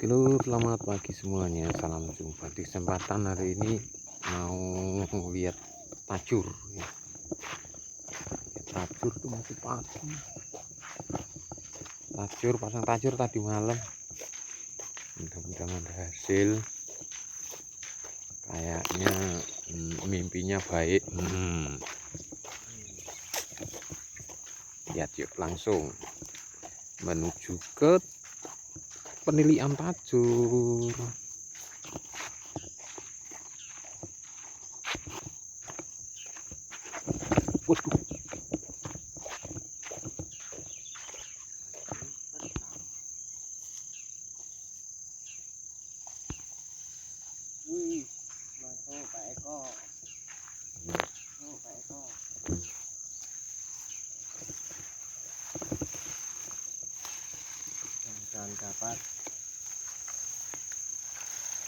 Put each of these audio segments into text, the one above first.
Lur, selamat pagi semuanya. Salam jumpa di kesempatan hari ini mau lihat tajur ya. Tajur tuh masih pagi. Pasang tajur tadi malam. Mudah-mudahan ada hasil. Kayaknya mimpinya baik. Lihat yuk langsung menuju ke penilian tajur. Waduh. Wih, masuk Pak Eko. Pak Eko. Dan dapat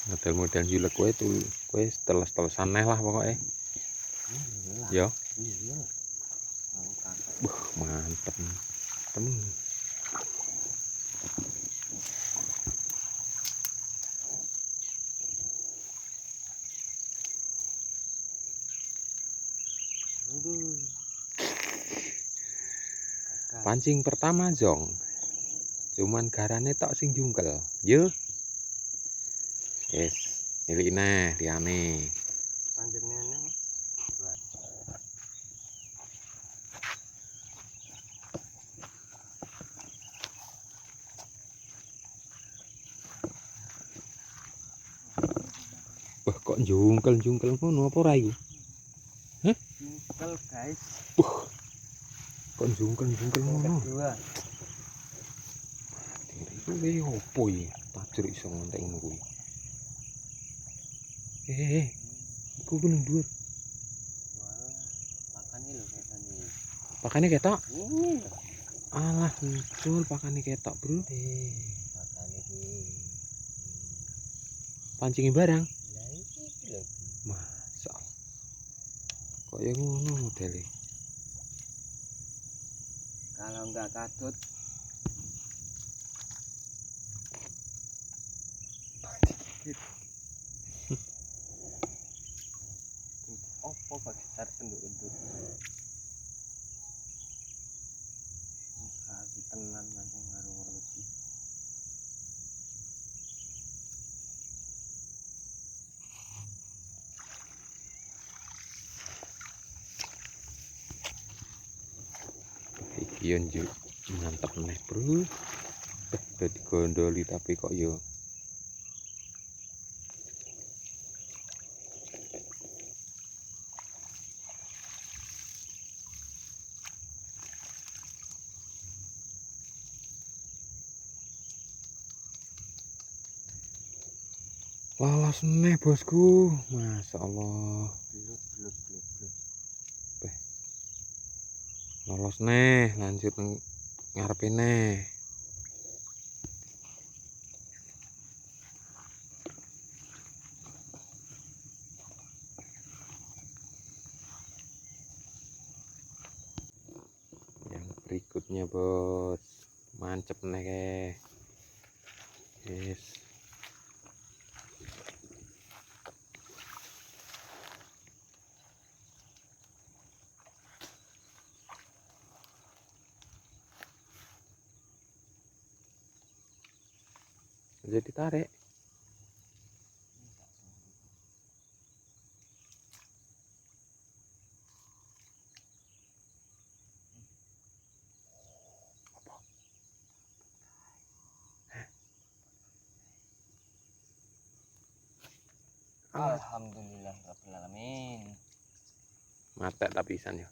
Model-model julek kue teles-telesan neh lah pokoknya. Yo. iya. Mantep temen. Pancing pertama Zong, cuman garane tok sing jungkel. Yo. Yes, ini nah liane. panjenengan Wah, kok jungkel ngono apa ora iki? Hah? jungkel guys. Kok jungkel ngono? Kedua. Kuwi opo iki? Tajur iso ngontek ngono kuwi. Iku kuning dhuwur. Wah, makane lho ketane. Pakane ketok. Ini Alah, muncul pakane ketok, Bro. makane iki. Pancingi barang. Lah iki lho. Masa. Kok ya ngono modele. Kalau enggak kadut opo kok gitar tenduk-tenduk. Kasih tenan mancing ngaruh iki. Iki yo njuk mantep neh, Bro. Udah digondoli tapi kok yo lolos neh bosku. Masya Allah. Blut. Lolos neh, lanjut ngarepe neh. Yang berikutnya bos, mancep neh ke. Yes. Jadi tarik. Alhamdulillah rabbil alamin. Mata lapisan ya.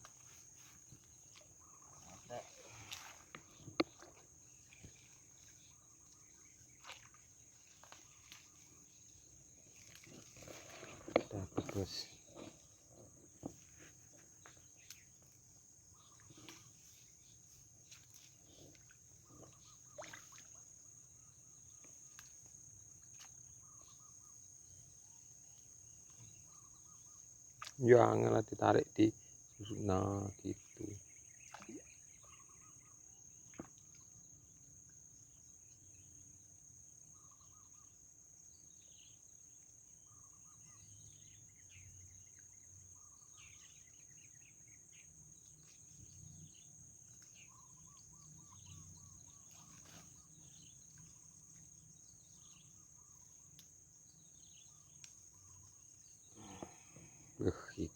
Dapat bos. Jangan ditarik di nah gitu.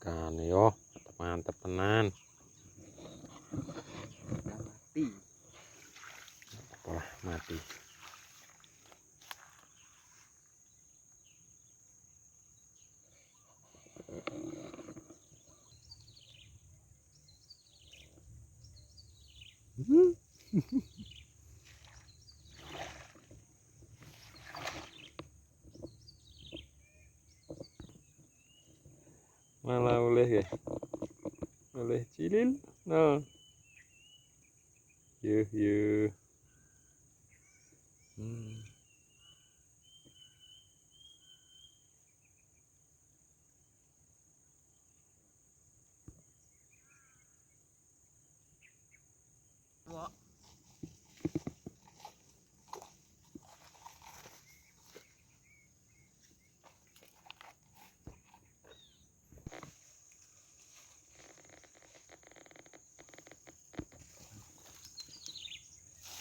kan yo mantep tenan. Udah mati. Apalah mati. Malah oleh ya, oleh cilil. No, yuh yuh. Wah.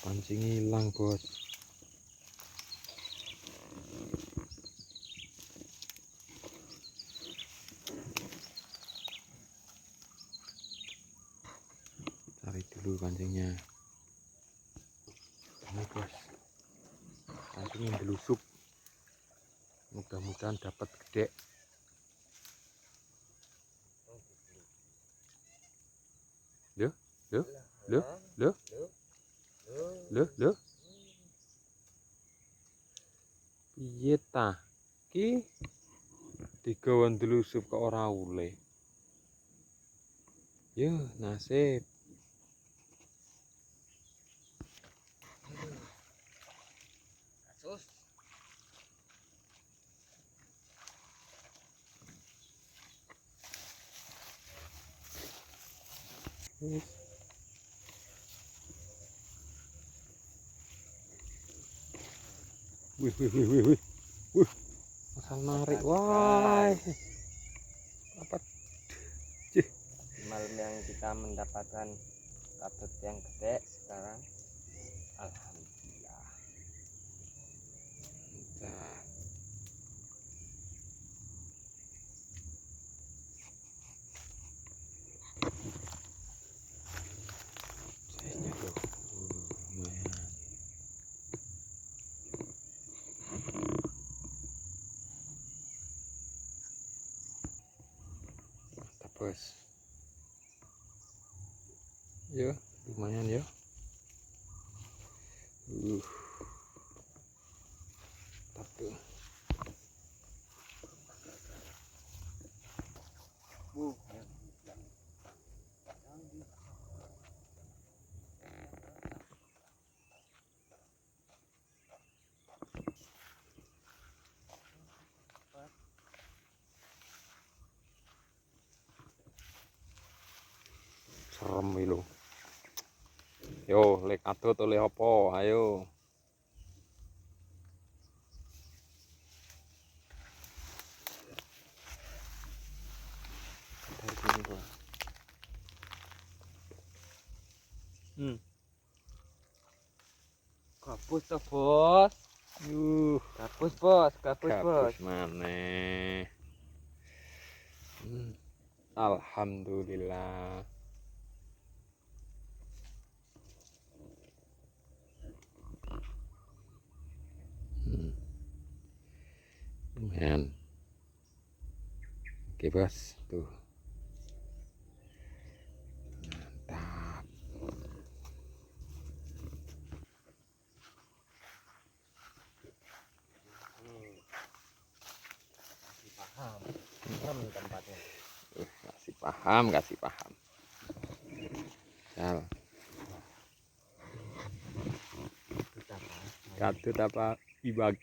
Pancing hilang bos. Cari dulu pancingnya. Ini bos, pancingnya belusuk. Mudah-mudahan dapat gede. Loh, loh, loh, loh, loh, loh. Piye ta? Ki digawan delusup kok ora oleh. Yo, nasib. Kasus. Wih, wih, wih, wih, wih. Wih, asal narik, wah. Apa? Cih. Malam yang kita mendapatkan katut yang gede sekarang. Alhamdulillah. Nah, size-nya tuh. Lumayan. Mantap bos. Yo, lumayan ya. Mantap tuh. Serem iki lho. Yo, lek atut oleh apa? Ayo. Dari sini bos. Gabus toh bos. Gabus bos, gabus bos. Gabus maneh. Alhamdulillah. Lumayan. Oke bos, tuh. Mantap. Paham. Paham tempatnya. Kasih paham, kasih paham. Jal. Katut apa ibag?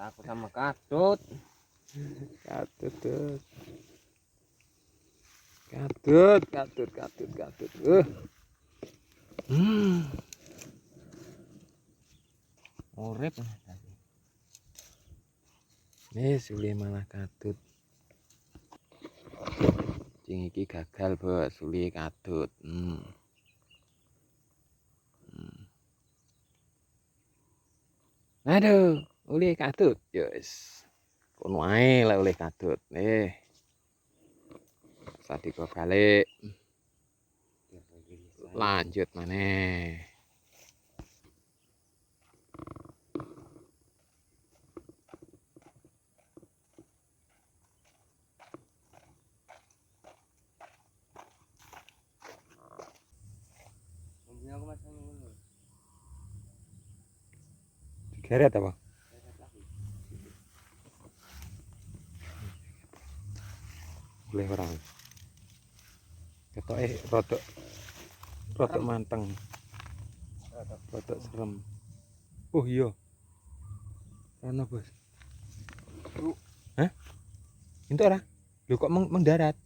Takut sama katut. Katut tuh. Katut, katut, katut, katut. Urip. Sule malah katut. Cing iki gagal bos, sule katut. Aduh, uli katut. Yes. kono ae lek oleh kadut. Sadiko balik. Lanjut maneh. Mobilnya aku masang dulu. Digeret apa? Boleh orang. Ketoke rodok manteng. Rodok serem. Oh iya. Rono, Bos. Hah? Entuk ora? Lho kok mendarat?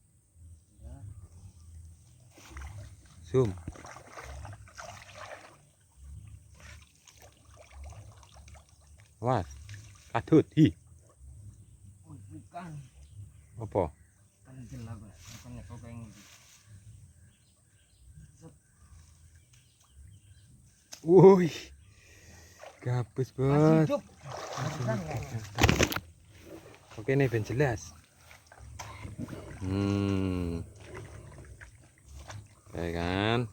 Zoom. Awas. Kadut. Hi. Bukan. Apa? Kan jelas Pak. Makanya kau pengen. Woi. Gabus, Masih Bos. hidup. Oke nih ben jelas. Oke kan.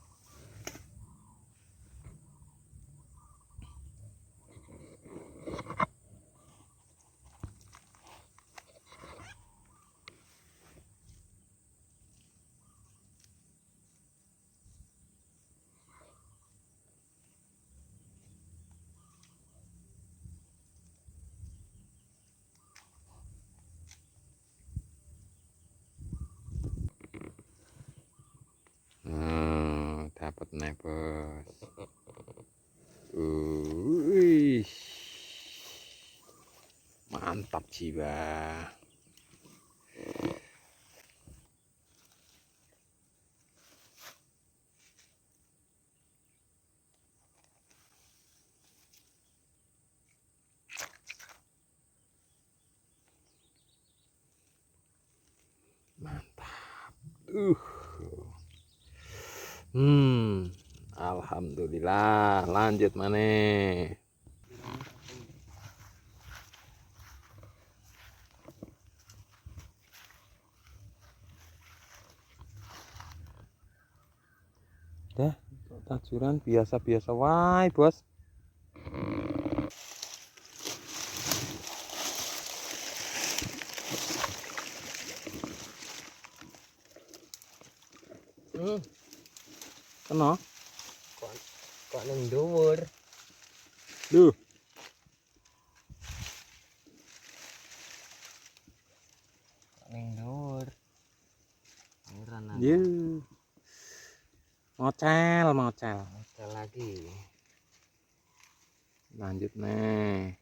Dapat nih, Bos. Wih. Mantap jiwa. Mantap. Alhamdulillah, lanjut maneh. Dah, tajuran biasa-biasa wae, Bos. Kena? Kok ning dhuwur. Duh. Ning dhuwur. Iranan. Ye. Mocel. Ada lagi. Lanjut nih.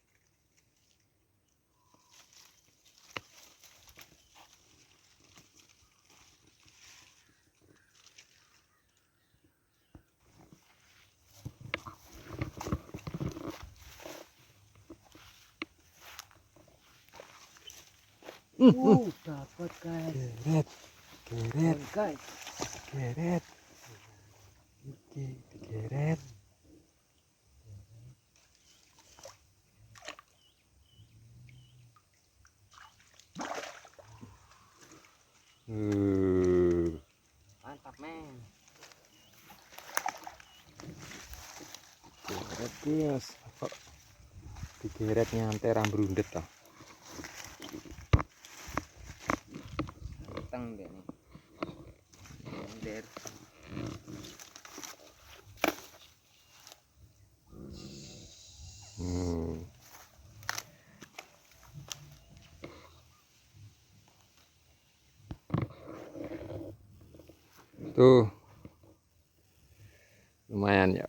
Dapat guys. Geret. Guys. Geret. Iki digeret. Mantap, men. Geret, Bos. Kok digeret nyantai rambrundet toh. Teng deh nih. Under. Tuh. Lumayan ya.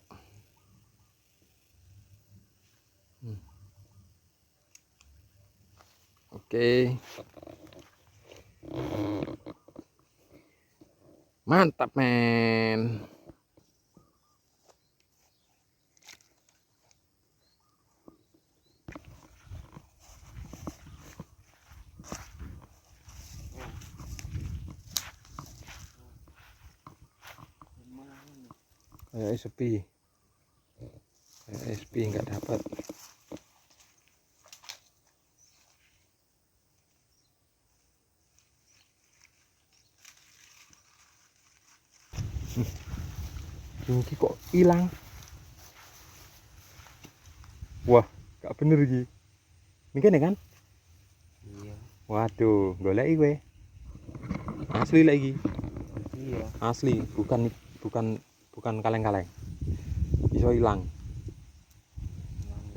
Oke. Mantap, men. Kayak sepi. Kayak sepi nggak dapat. Ini kok hilang. Wah, gak bener iki. Ini kan? Iya. Waduh, golek kowe. Asli lagi. Iya. Asli, bukan bukan kaleng-kaleng. Bisa hilang.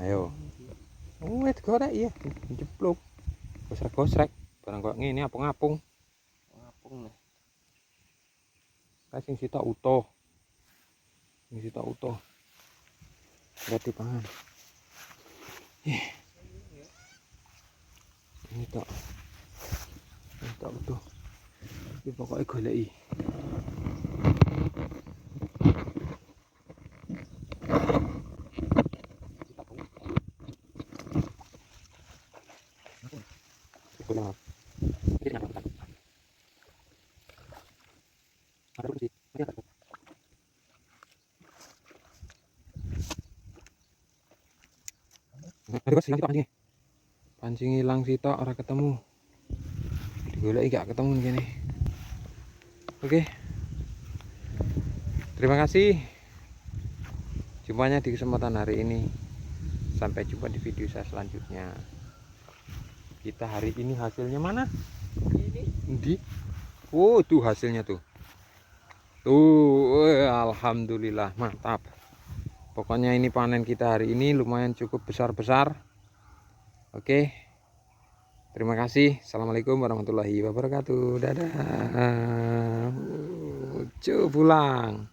Ayo. Wes gorek ya, jeplok. Gosrek-gosrek. Barang kok ngene apa ngapung. Ngapung nih. Kasing sitok utuh. Sing sitok utuh. Enggak dipangan. Ini tok. Ini tok utuh. Iki pokoke goleki. Aduh, hilang sitok pancing. Pancing hilang sitok ora ketemu. Digoleki gak ketemu kene. Oke. Terima kasih. Jumpanya di kesempatan hari ini. Sampai jumpa di video saya selanjutnya. Kita hari ini hasilnya mana? Di. Oh, tuh hasilnya tuh. Tuh, alhamdulillah, mantap. Pokoknya ini panen kita hari ini lumayan cukup besar-besar. Oke. Terima kasih. Assalamualaikum warahmatullahi wabarakatuh. Dadah. Cuy pulang.